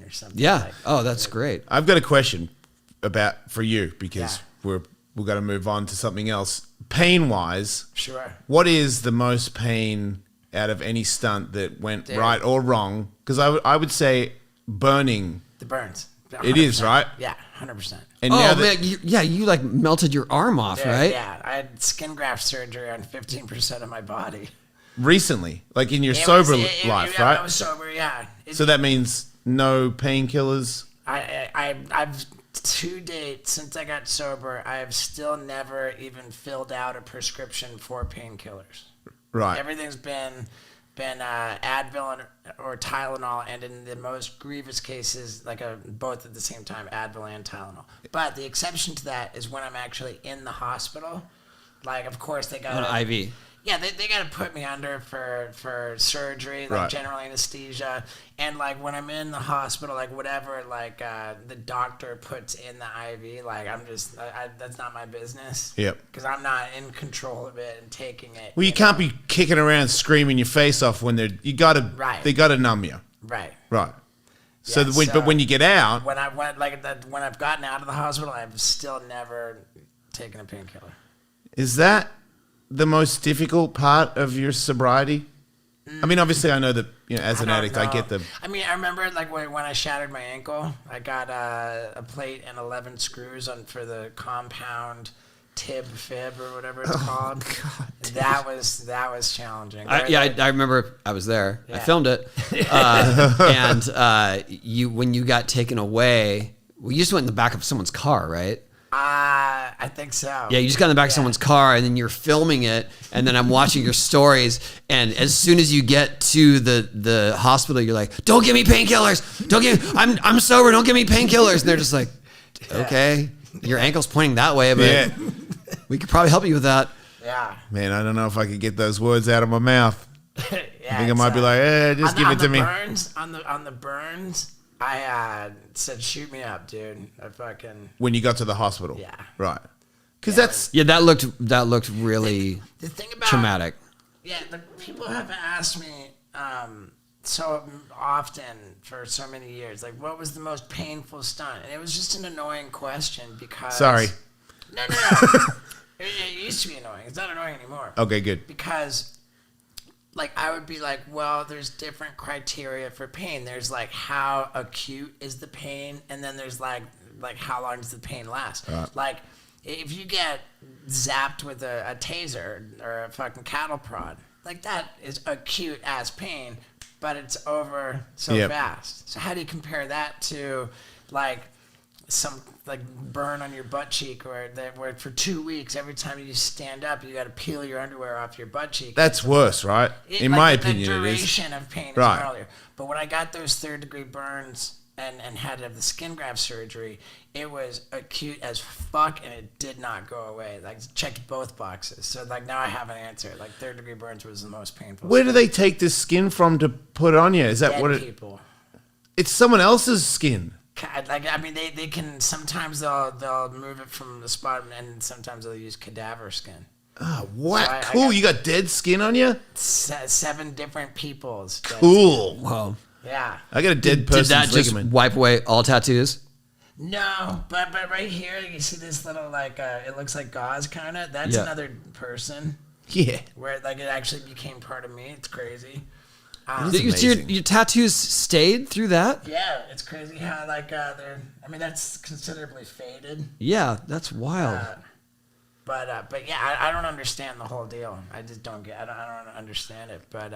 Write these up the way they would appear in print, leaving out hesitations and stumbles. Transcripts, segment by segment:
or something. Yeah. Like, Oh, that's great. I've got a question for you because we've got to move on to something else. Pain wise, sure. what is the most pain out of any stunt that went right or wrong? Because I would say burning. The burns. 100%. It is, right? Yeah, 100%. And Oh now man, you like melted your arm off, right? Yeah, I had skin graft surgery on 15% of my body. recently, like in your sober life, right? I was sober, yeah. So that means no painkillers. I've to date, since I got sober, I have still never even filled out a prescription for painkillers. Right. Everything's been Advil or Tylenol, and in the most grievous cases, both at the same time, Advil and Tylenol. But the exception to that is when I'm actually in the hospital. Like, of course, they got an IV. Yeah, they got to put me under for surgery, like general anesthesia, and like when I'm in the hospital, like whatever, like the doctor puts in the IV, like I'm just that's not my business. Yep. Because I'm not in control of it and taking it. Well, you can't be kicking around, screaming your face off when they gotta numb you. Right. Right. So, but when you get out, when I've gotten out of the hospital, I've still never taken a painkiller. Is that the most difficult part of your sobriety? I mean, obviously, I know that as an addict, I get the. I mean, I remember like when I shattered my ankle, I got a plate and 11 screws for the compound fib or whatever it's called. God, that was challenging. I remember I was there. Yeah. I filmed it, and when you got taken away, you just went in the back of someone's car, right? I think so. Yeah, you just got in the back of someone's car, and then you're filming it, and then I'm watching your stories, and as soon as you get to the hospital, you're like, "Don't give me painkillers! I'm sober. Don't give me painkillers!" And they're just like, "Okay, your ankle's pointing that way, but we could probably help you with that." Yeah. Man, I don't know if I could get those words out of my mouth. Yeah, I think I might be like, just give it to me. On the burns. I said, shoot me up, dude. When you got to the hospital, yeah, right? Because that looked really the thing about traumatic. Yeah, the people have asked me so often for so many years, like, what was the most painful stunt? And it was just an annoying question because. Sorry. No. It used to be annoying. It's not annoying anymore. Okay, good. Because. Like, I would be like, well, there's different criteria for pain. There's, like, how acute is the pain, and then there's, like how long does the pain last? Like, if you get zapped with a taser or a fucking cattle prod, like, that is acute-ass pain, but it's over so fast. So how do you compare that to, like, some burn on your butt cheek where for 2 weeks every time you stand up you got to peel your underwear off your butt cheek? That's worse, right? In my opinion, the it is. duration of pain is earlier. But when I got those 3rd-degree burns and had to have the skin graft surgery, it was acute as fuck and it did not go away. Like, checked both boxes. So like now I have an answer. Like 3rd-degree burns was the most painful. Where do they take the skin from to put on you? Is that Dead what it? People. It's someone else's skin. Like, I mean, they can sometimes they'll move it from the spot, and sometimes they'll use cadaver skin. Oh, what? So cool! You got dead skin on you? 7 different people's. Cool. Wow. Yeah. I got a dead person's Did that just ligament. wipe away all tattoos? No, but right here you see this little it looks like gauze kind of. That's another person. Yeah. Where it actually became part of me. It's crazy. Your tattoos stayed through that? Yeah, it's crazy how they're. I mean, that's considerably faded. Yeah, that's wild. But yeah, I don't understand the whole deal. I just don't get. I don't understand it. But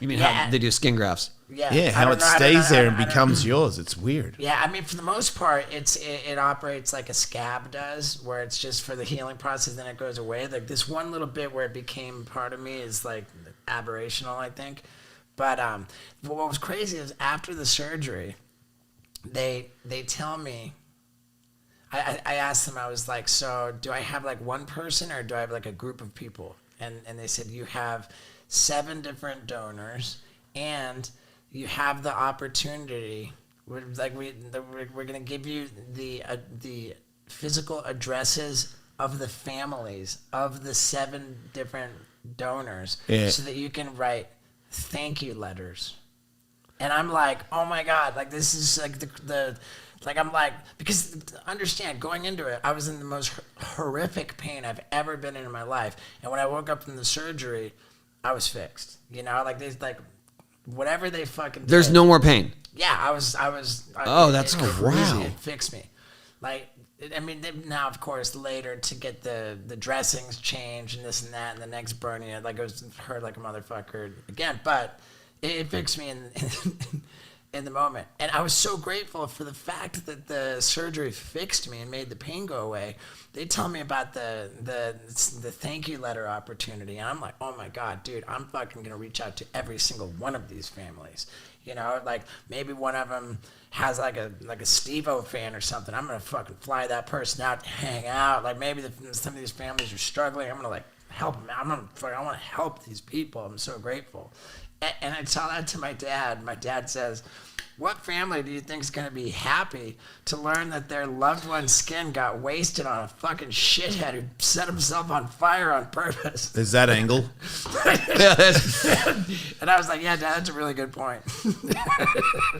you mean how they do skin grafts? Yeah, how it stays there and becomes yours. It's weird. Yeah, I mean, for the most part, it operates like a scab does, where it's just for the healing process, then it goes away. Like this one little bit where it became part of me is like aberrational, I think. But what was crazy is after the surgery, they tell me. I asked them, I was like, so do I have like one person or do I have like a group of people? And they said, you have 7 different donors and you have the opportunity. We're going to give you the physical addresses of the families of the 7 different donors so that you can write thank you letters And I'm like, oh my God, like this is like the like I'm like, because understand, going into it, I was in the most horrific pain I've ever been in my life. And when I woke up from the surgery, I was fixed. You know, like they like whatever they fucking There's did, no more pain. yeah, Oh, that's crazy. It fixed me. Like, I mean, now of course later to get the dressings changed and this and that, and the next burning, it like it was hurt like a motherfucker again. But it fixed me in the moment, and I was so grateful for the fact that the surgery fixed me and made the pain go away. They tell me about the thank you letter opportunity, and I'm like, oh my God, dude, I'm fucking gonna reach out to every single one of these families. You know, like maybe one of them has like a Steve-O fan or something. I'm gonna fucking fly that person out to hang out. Like maybe some of these families are struggling. I'm gonna like help them out. I want to help these people. I'm so grateful. And I tell that to my dad. My dad says, what family do you think is going to be happy to learn that their loved one's skin got wasted on a fucking shithead who set himself on fire on purpose? Is that angle? Yeah, And I was like, yeah, Dad, that's a really good point.